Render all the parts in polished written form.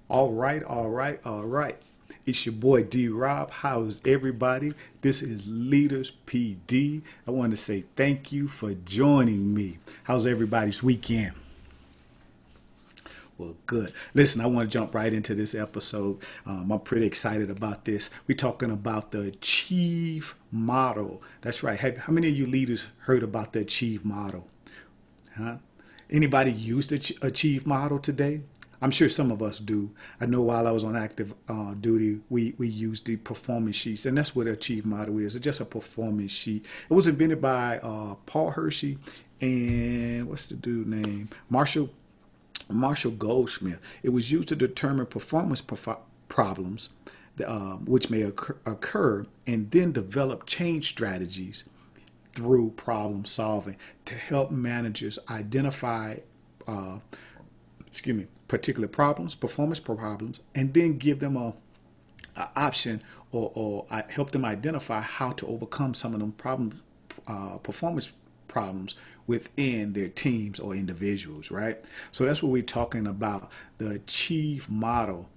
All right, all right, all right. It's your boy D Rob. How's everybody? This is Leaders PD. I want to say thank you for joining me. How's everybody's weekend? Well, good. Listen, I want to jump right into this episode. I'm pretty excited about this. We're talking about the Achieve model. That's right. How many of you leaders heard about the Achieve model? Huh? Anybody use the Achieve model today? I'm sure some of us do. I know while I was on active duty, we used the performance sheets, and that's what the Achieve model is. It's just a performance sheet. It was invented by Paul Hershey and what's the dude name? Marshall Goldsmith. It was used to determine performance problems which may occur, and then develop change strategies through problem solving to help managers identify particular problems, performance problems, and then give them a option or help them identify how to overcome some of them problems, performance problems within their teams or individuals, right? So that's what we're talking about, the Achieve model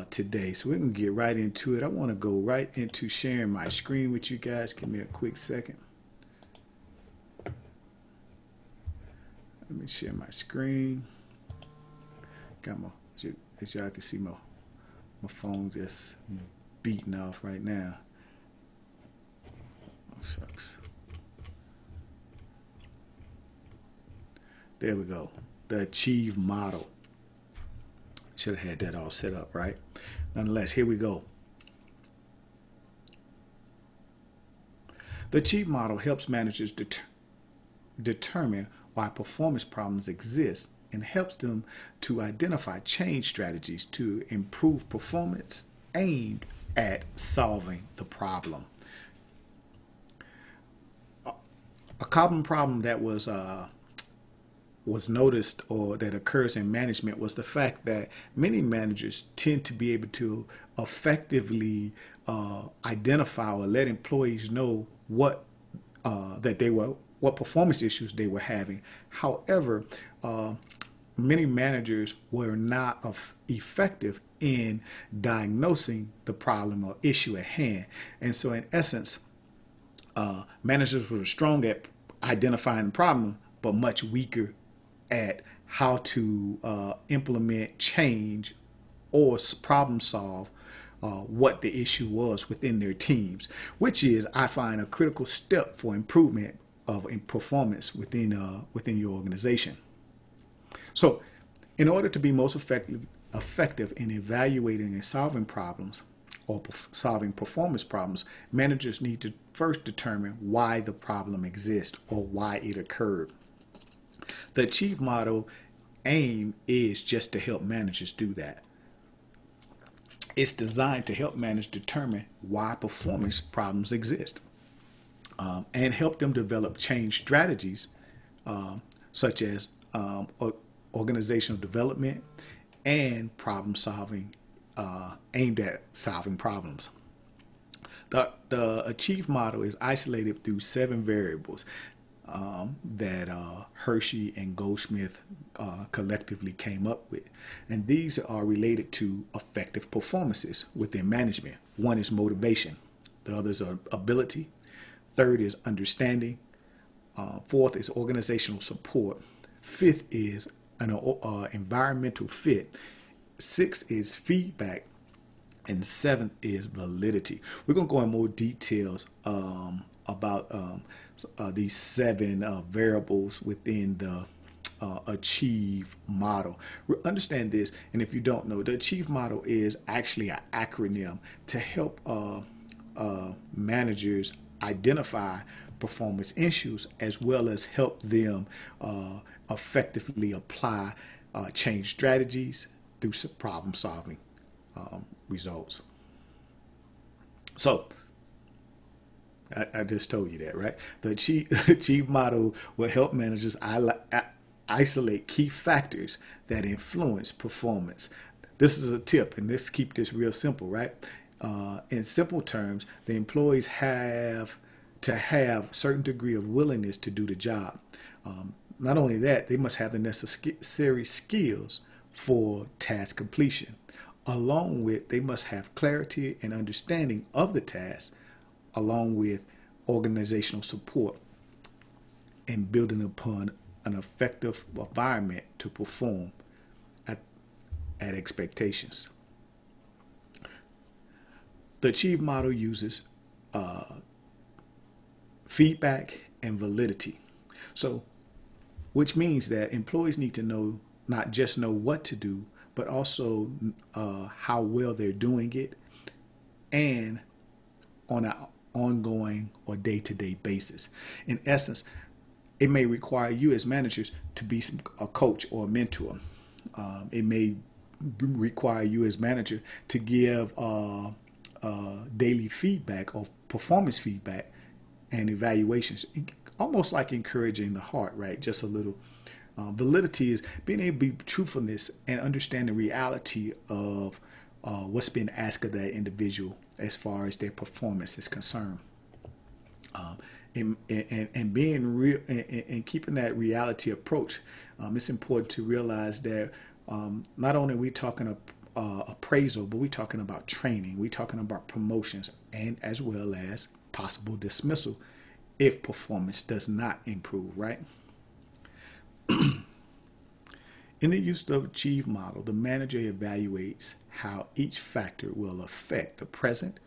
today. So we can get right into it. I want to go right into sharing my screen with you guys. Give me a quick second. Let me share my screen. Got my, as y'all can see, my phone just beating off right now. Oh, sucks. There we go. The Achieve model. Should have had that all set up, right? Nonetheless, here we go. The Achieve model helps managers determine why performance problems exist and helps them to identify change strategies to improve performance aimed at solving the problem. A common problem that was noticed or that occurs in management was the fact that many managers tend to be able to effectively identify or let employees know what performance issues they were having. However, many managers were not effective in diagnosing the problem or issue at hand. And so in essence, managers were strong at identifying the problem, but much weaker at how to implement change or problem solve what the issue was within their teams, which is, I find, a critical step for improvement of performance within your organization. So, in order to be most effective in evaluating and solving problems or solving performance problems, managers need to first determine why the problem exists or why it occurred. The Achieve model aim is just to help managers do that. It's designed to help managers determine why performance problems exist and help them develop change strategies such as organizational development and problem solving aimed at solving problems. The Achieve model is isolated through 7 variables that Hershey and Goldsmith collectively came up with. And these are related to effective performances within management. One is motivation. The others are ability. Third is understanding. Fourth is organizational support. Fifth is an environmental fit. Sixth is feedback. And seventh is validity. We're going to go in more details about these 7 variables within the Achieve model. Understand this, and if you don't know, the Achieve model is actually an acronym to help managers identify performance issues as well as help them effectively apply change strategies through problem solving results. So I just told you that, right? The Achieve model will help managers isolate key factors that influence performance. This is a tip, and let's keep this real simple, right? In simple terms, the employees have to have a certain degree of willingness to do the job. Not only that, they must have the necessary skills for task completion. Along with, they must have clarity and understanding of the task, along with organizational support and building upon an effective environment to perform at, at expectations. The Achieve model uses uh, feedback and validity. So, which means that employees need to know, not just know what to do, but also how well they're doing it, and on an ongoing or day-to-day basis. In essence, it may require you as managers to be a coach or a mentor. It may require you as manager to give daily feedback or performance feedback and evaluations, almost like encouraging the heart, right? Just a little. Validity is being able to be truthfulness and understand the reality of what's been asked of that individual as far as their performance is concerned. And being real and keeping that reality approach, it's important to realize that not only are we talking appraisal, but we're talking about training, we're talking about promotions, and as well as possible dismissal if performance does not improve, right? In the use of the Achieve model, the manager evaluates how each factor will affect the present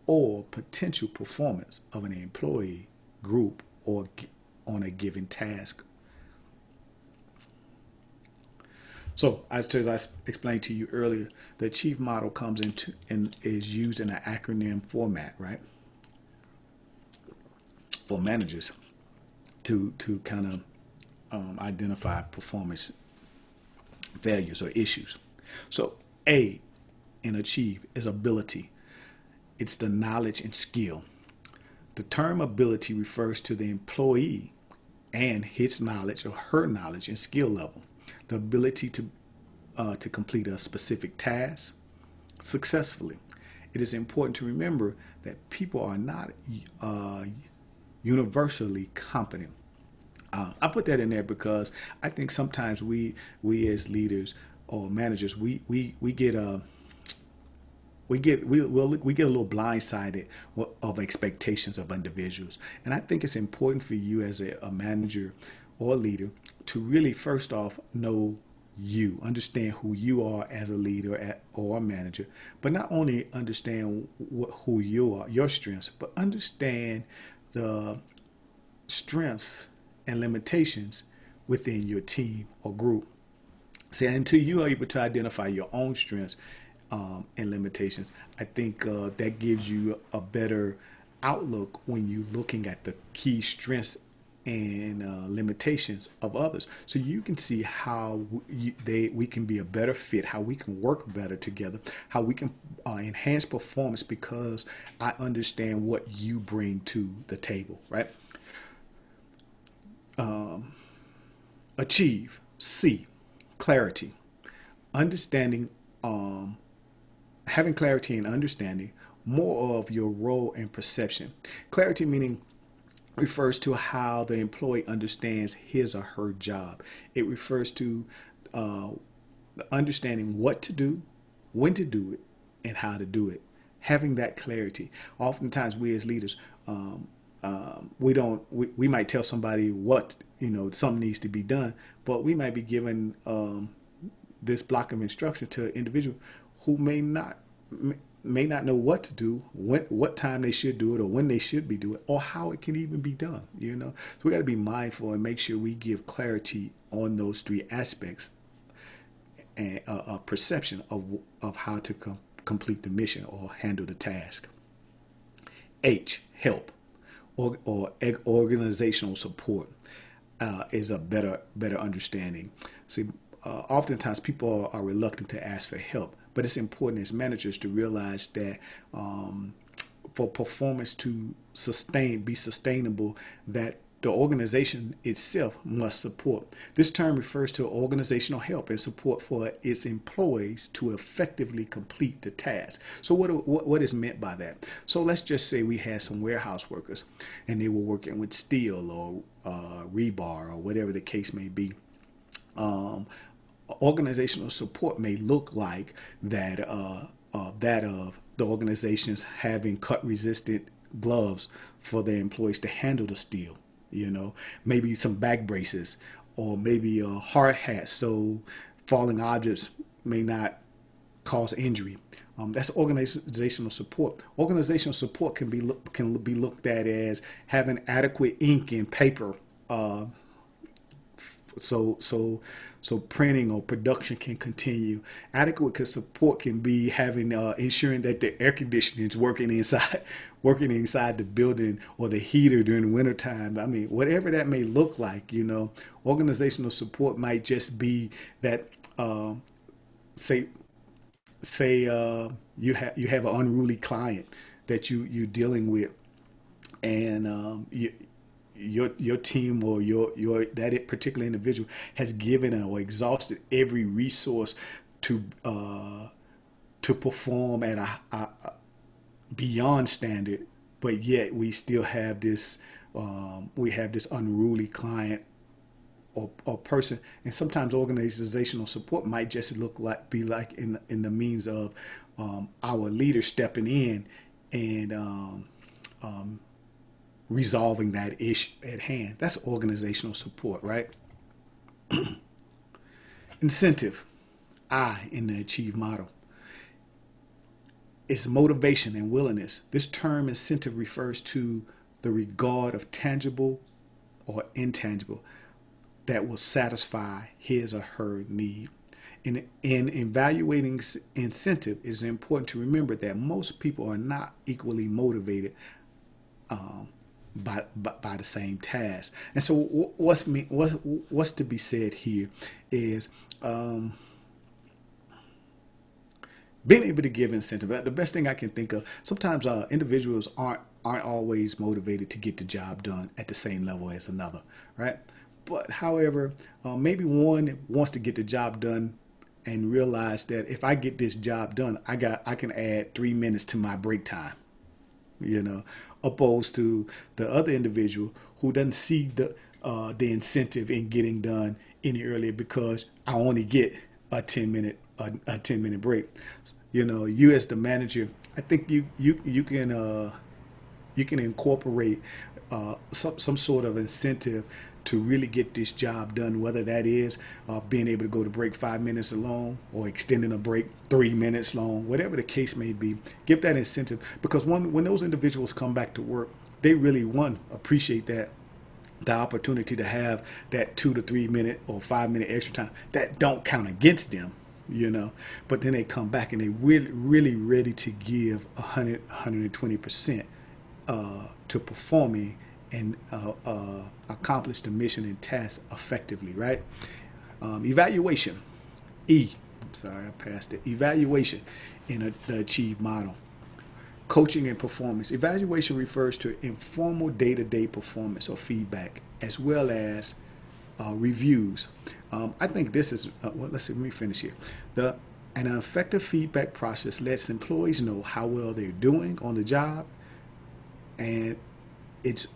or potential performance of an employee, group, or on a given task. So, as I explained to you earlier, the Achieve model comes into and is used in an acronym format, right? For managers to kind of identify performance failures or issues. So A in Achieve is ability. It's the knowledge and skill. The term ability refers to the employee and his knowledge or her knowledge and skill level. The ability to complete a specific task successfully. It is important to remember that people are not universally competent. I put that in there because I think sometimes we as leaders or managers we get we get a little blindsided of expectations of individuals, and I think it's important for you as a manager or leader to really first off know you, understand who you are as a leader or a manager, but not only understand who you are, your strengths, but understand the strengths and limitations within your team or group. See, until you are able to identify your own strengths and limitations, I think that gives you a better outlook when you're looking at the key strengths and limitations of others, so you can see how we can be a better fit, how we can work better together, how we can enhance performance because I understand what you bring to the table, right? Achieve. C, clarity. Understanding, having clarity and understanding more of your role and perception. Clarity meaning refers to how the employee understands his or her job. It refers to understanding what to do, when to do it, and how to do it. Having that clarity. Oftentimes we as leaders, we might tell somebody what, something needs to be done, but we might be given this block of instruction to an individual who may not know what to do, what time they should do it, or when they should be doing it, or how it can even be done. So we got to be mindful and make sure we give clarity on those three aspects and a perception of how to complete the mission or handle the task. H, help. Or organizational support is a better understanding. See, oftentimes people are reluctant to ask for help, but it's important as managers to realize that for performance to be sustainable, that the organization itself must support. This term refers to organizational help and support for its employees to effectively complete the task. So what is meant by that? So let's just say we had some warehouse workers and they were working with steel or rebar or whatever the case may be. Organizational support may look like that of the organizations having cut-resistant gloves for their employees to handle the steel. Maybe some back braces, or maybe a hard hat so falling objects may not cause injury. That's organizational support. Organizational support can be looked at as having adequate ink and paper, so printing or production can continue. Adequate support can be having ensuring that the air conditioning is working inside the building, or the heater during the wintertime. I mean, whatever that may look like. Organizational support might just be that, say you have an unruly client that you're dealing with, and your team, or that particular individual has given or exhausted every resource to perform at a beyond standard, but yet we still have this unruly client or person. And sometimes organizational support might just be like in the means of our leader stepping in and resolving that issue at hand. That's organizational support, right? Incentive, I in the Achieve model. It's motivation and willingness. This term incentive refers to the regard of tangible or intangible that will satisfy his or her need. In evaluating incentive, it's important to remember that most people are not equally motivated by the same task. And so what's to be said here is being able to give incentive. The best thing I can think of, sometimes individuals aren't always motivated to get the job done at the same level as another, right? But however, maybe one wants to get the job done and realize that if I get this job done, I can add 3 minutes to my break time, opposed to the other individual who doesn't see the incentive in getting done any earlier, because I only get a 10-minute break. You as the manager, I think you can incorporate some sort of incentive to really get this job done, whether that is being able to go to break 5 minutes alone, or extending a break 3 minutes long, whatever the case may be. Give that incentive, because when those individuals come back to work, they really, appreciate the opportunity to have that 2 to 3 minute or 5 minute extra time that don't count against them, but then they come back and they really ready to give 120% to performing and accomplish the mission and task effectively, right? Evaluation. I'm sorry, I passed it. Evaluation in the Achieve model. Coaching and performance. Evaluation refers to informal day-to-day performance or feedback, as well as reviews. I think this is, let me finish here. An effective feedback process lets employees know how well they're doing on the job, and it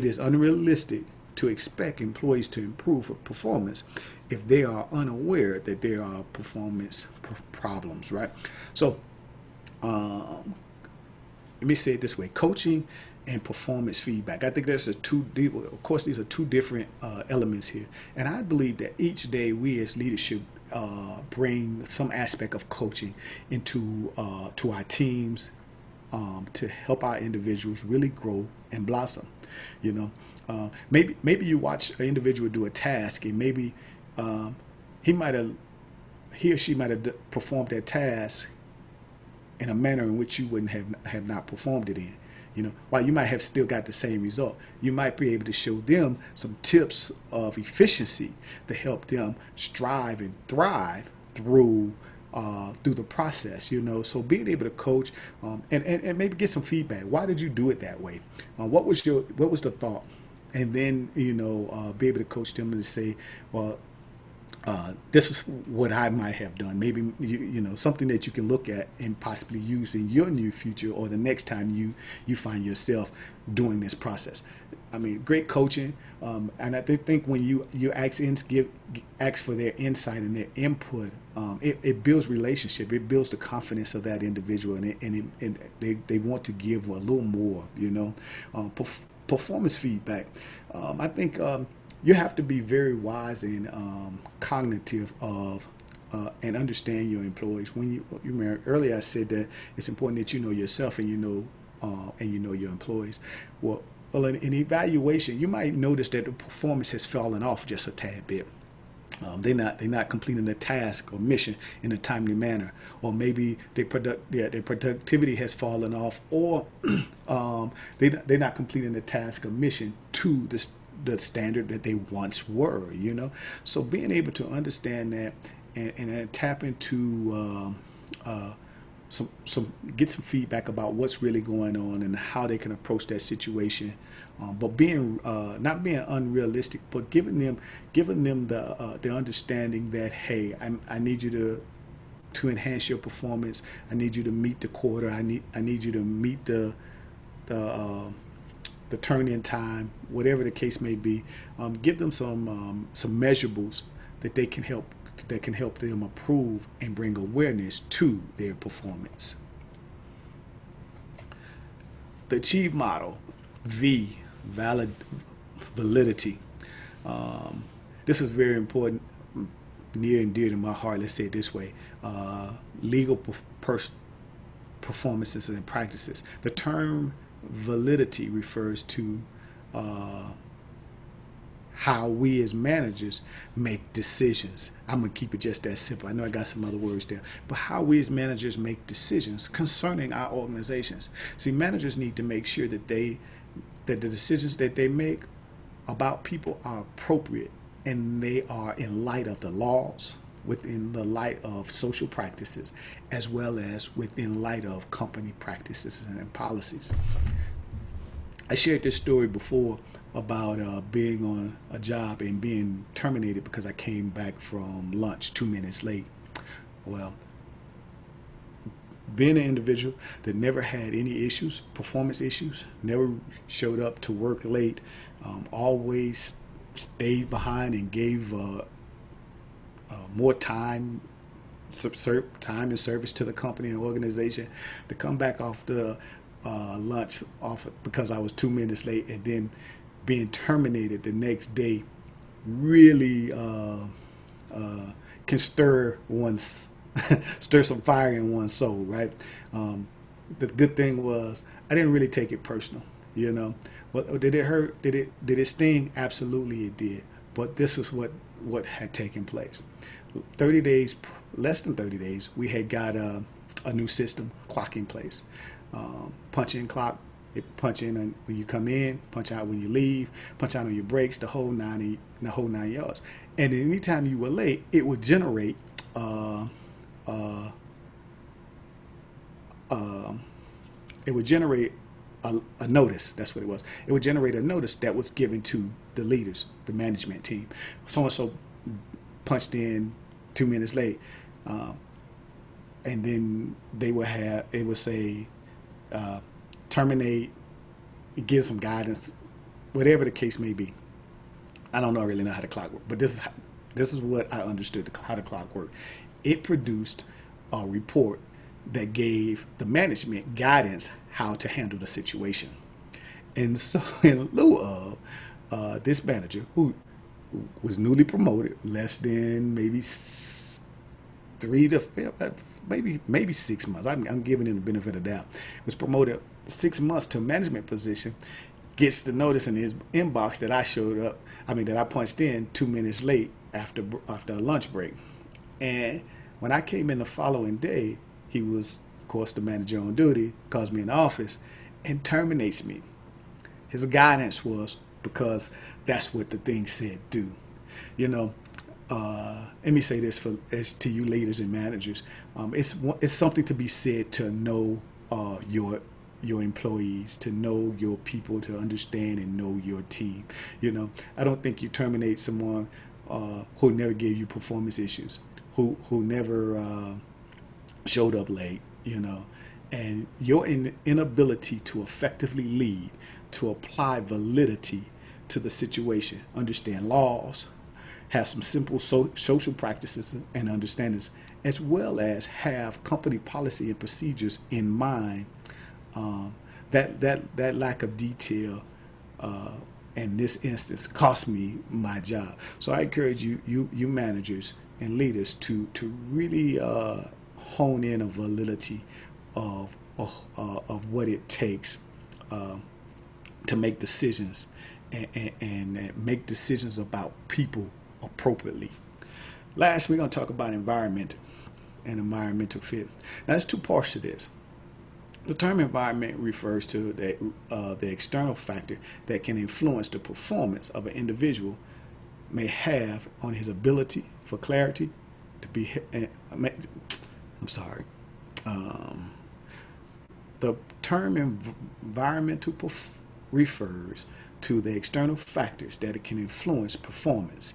is unrealistic to expect employees to improve performance if they are unaware that there are performance problems, right? So let me say it this way: coaching and performance feedback. I think there's of course, these are two different elements here. And I believe that each day we as leadership bring some aspect of coaching into to our teams, to help our individuals really grow and blossom. Maybe you watch an individual do a task, and maybe he or she might have performed that task in a manner in which you wouldn't have not performed it in. While you might have still got the same result, you might be able to show them some tips of efficiency to help them strive and thrive through the process. So being able to coach and maybe get some feedback. Why did you do it that way? What was the thought? And then be able to coach them and say, well, this is what I might have done. Maybe you know something that you can look at and possibly use in your new future or the next time you find yourself doing this process. I mean, great coaching, and I think when you ask for their insight and their input, it builds relationship. It builds the confidence of that individual, and they want to give a little more. You know, performance feedback. I think. You have to be very wise and cognitive of and understand your employees. When you remember earlier, I said that it's important that you know yourself and you know your employees. Well, in evaluation, you might notice that the performance has fallen off just a tad bit. They're not completing the task or mission in a timely manner, or maybe their productivity has fallen off, or they're not completing the task or mission to the standard that they once were. You know, so being able to understand that and tap into get some feedback about what's really going on and how they can approach that situation, but being not being unrealistic, but giving them the understanding that, hey, I need you to enhance your performance. I need you to meet the quota. I need you to meet the turn-in time, whatever the case may be. Give them some measurables that can help them improve and bring awareness to their performance. The Achieve model, validity. This is very important, near and dear to my heart. Let's say it this way: legal performances and practices. The term validity refers to how we as managers make decisions. I'm going to keep it just that simple. I know I got some other words there, but how we as managers make decisions concerning our organizations. See, managers need to make sure that the decisions that they make about people are appropriate, and they are in light of the laws, within the light of social practices, as well as within light of company practices and policies. I shared this story before about being on a job and being terminated because I came back from lunch 2 minutes late. Well, being an individual that never had any issues, performance issues, never showed up to work late, always stayed behind and gave more time and service to the company and organization, to come back off the lunch off because I was 2 minutes late and then being terminated the next day really can stir some fire in one's soul, right? The good thing was I didn't really take it personal, you know. But did it hurt? Did it sting? Absolutely it did. But this is what had taken place. 30 days, less than 30 days, we had got a new system, clock in place. Punch in clock, it punch in when you come in, punch out when you leave, punch out on your breaks, the whole 9 yards. And anytime you were late, it would generate a notice. That's what it was. It would generate a notice that was given to the leaders, the management team. So and so punched in 2 minutes late, and then it would say terminate, give some guidance, whatever the case may be. I don't really know how the clock works, but this is what I understood how the clock worked. It produced a report that gave the management guidance how to handle the situation. And so in lieu of this manager, who was newly promoted, less than maybe 6 months, I'm giving him the benefit of the doubt, was promoted 6 months to a management position, gets the notice in his inbox that I punched in 2 minutes late after a lunch break. And when I came in the following day, he was, of course, the manager on duty, calls me in the office and terminates me. His guidance was because that's what the thing said do. You know, let me say this to you leaders and managers. It's something to be said to know your employees, to know your people, to understand and know your team. You know, I don't think you terminate someone who never gave you performance issues, who never showed up late, and your inability to effectively lead, to apply validity to the situation, understand laws, have some simple social practices and understandings, as well as have company policy and procedures in mind. That lack of detail in this instance cost me my job. So I encourage you managers and leaders to really hone in on validity of what it takes to make decisions and make decisions about people appropriately. Last, we're going to talk about environment and environmental fit. Now, there's two parts to this. The term environment refers to the external factor that can influence the performance of an individual may have on his ability for clarity to be. I'm sorry. The term environmental refers to the external factors that can influence performance,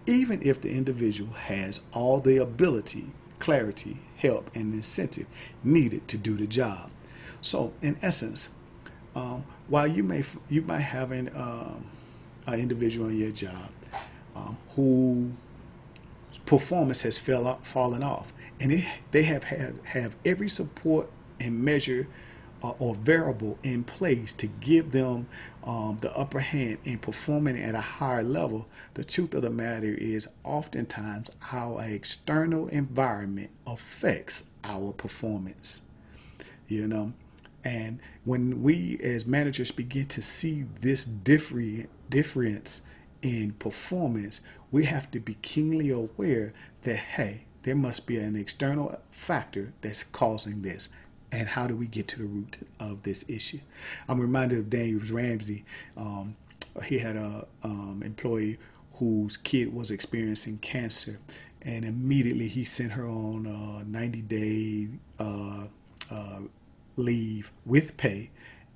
even if the individual has all the ability, clarity, help, and incentive needed to do the job. So, in essence, while you might have an individual in your job who performance has fallen off, and they have every support and measure or variable in place to give them the upper hand in performing at a higher level, the truth of the matter is oftentimes our external environment affects our performance. And when we as managers begin to see this difference in performance, we have to be keenly aware that, hey, there must be an external factor that's causing this. And how do we get to the root of this issue? I'm reminded of Daniel Ramsey. He had a employee whose kid was experiencing cancer, and immediately he sent her on a 90-day leave with pay,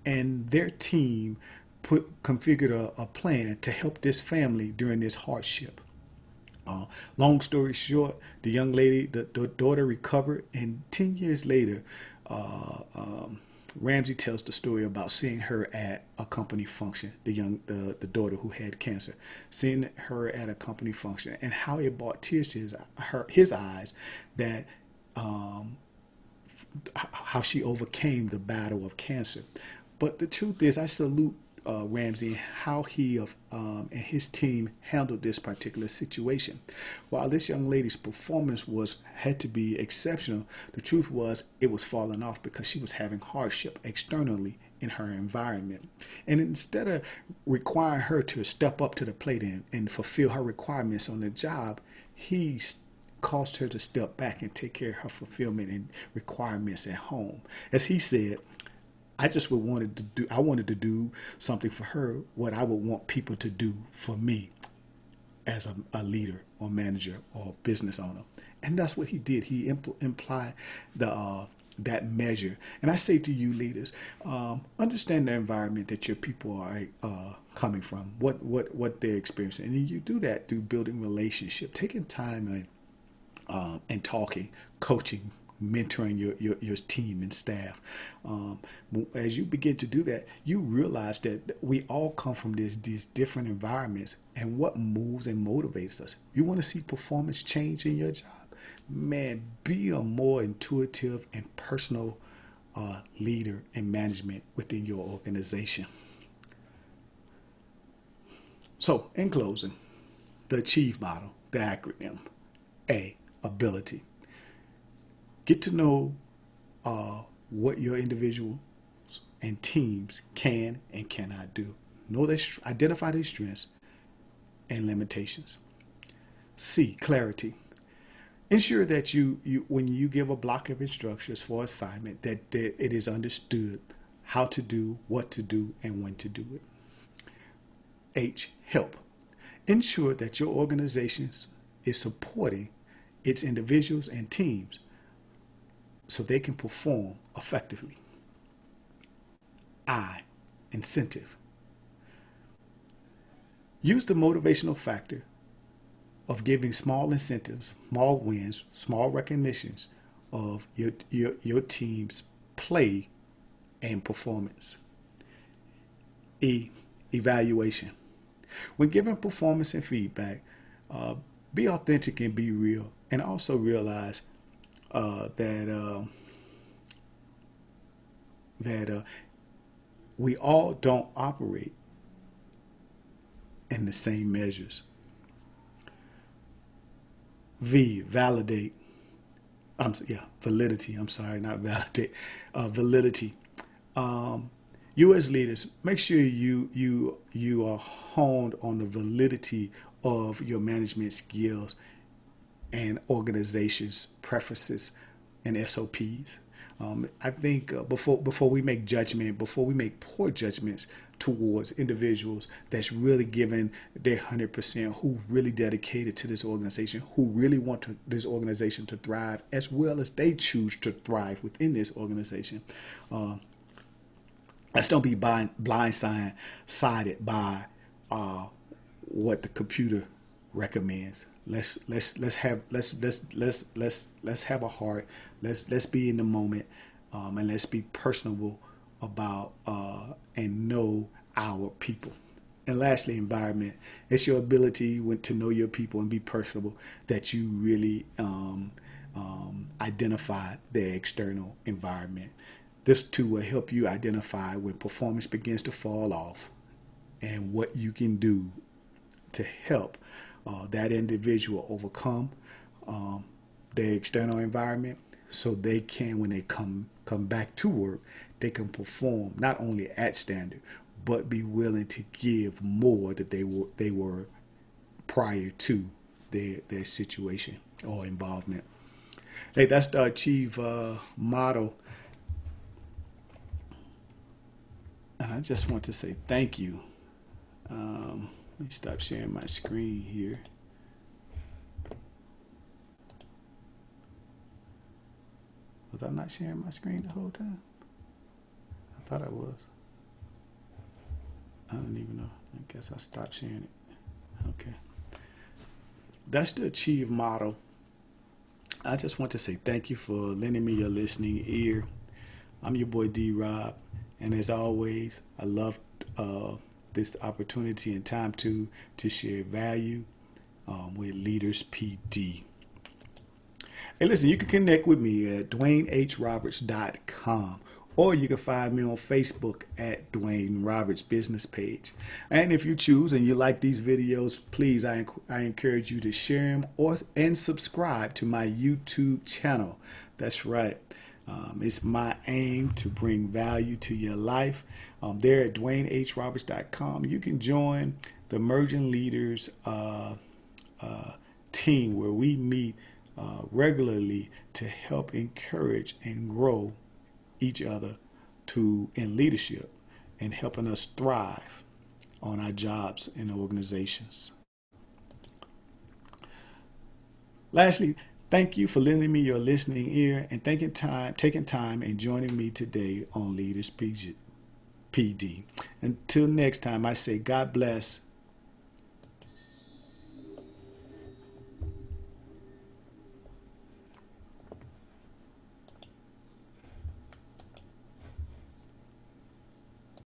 and their team configured a plan to help this family during this hardship. Long story short, the young lady, the daughter recovered, and 10 years later, Ramsey tells the story about seeing her at a company function, the daughter who had cancer, seeing her at a company function, and how it brought tears to his eyes that how she overcame the battle of cancer. But the truth is, I salute Ramsey, how he and his team handled this particular situation. While this young lady's performance had to be exceptional, the truth was it was falling off because she was having hardship externally in her environment. And instead of requiring her to step up to the plate and fulfill her requirements on the job, he caused her to step back and take care of her fulfillment and requirements at home. As he said, I wanted to do something for her, what I would want people to do for me as a leader or manager or business owner. And that's what he did. He implied that measure. And I say to you leaders, understand the environment that your people are coming from, what they're experiencing. And you do that through building relationship, taking time and talking, coaching, mentoring your team and staff. As you begin to do that, you realize that we all come from these different environments, and what moves and motivates us. You want to see performance change in your job? Man, be a more intuitive and personal leader and management within your organization. So, in closing, the ACHIEVE model, the acronym: A, ability. Get to know what your individuals and teams can and cannot do. Identify their strengths and limitations. C, clarity. Ensure that when you give a block of instructions for assignment, that it is understood how to do, what to do, and when to do it. H, help. Ensure that your organization is supporting its individuals and teams so they can perform effectively. I, incentive. Use the motivational factor of giving small incentives, small wins, small recognitions of your team's play and performance. Evaluation. When giving performance and feedback, be authentic and be real, and also realize that we all don't operate in the same measures. Validate. Validity. I'm sorry, not validate. Validity. You as leaders, make sure you are honed on the validity of your management skills and organizations' preferences and SOPs. I think before we make judgment, before we make poor judgments towards individuals that's really giving their 100%, who really dedicated to this organization, who really want this organization to thrive, as well as they choose to thrive within this organization. Let's don't be blindsided by what the computer recommends. Let's have a heart. Let's be in the moment, and let's be personable about and know our people. And lastly, environment. It's your ability to know your people and be personable that you really identify their external environment. This too will help you identify when performance begins to fall off and what you can do to help that individual overcome their external environment, so they can, when they come back to work, they can perform not only at standard, but be willing to give more that they were prior to their situation or involvement. Hey, that's the Achieve motto. And I just want to say thank you. Let me stop sharing my screen here. Was I not sharing my screen the whole time? I thought I was. I don't even know. I guess I stopped sharing it. Okay. That's the Achieve motto. I just want to say thank you for lending me your listening ear. I'm your boy D-Rob. And as always, I love this opportunity and time to share value with Leaders PD. Hey, listen, you can connect with me at DwayneHRoberts.com, or you can find me on Facebook at Dwayne Roberts Business Page. And if you choose and you like these videos, please, I encourage you to share them and subscribe to my YouTube channel. That's right. It's my aim to bring value to your life. There at DwayneHRoberts.com, you can join the Emerging Leaders team, where we meet regularly to help encourage and grow each other in leadership and helping us thrive on our jobs and organizations. Lastly, thank you for lending me your listening ear and taking time and joining me today on Leaders PD. Until next time, I say God bless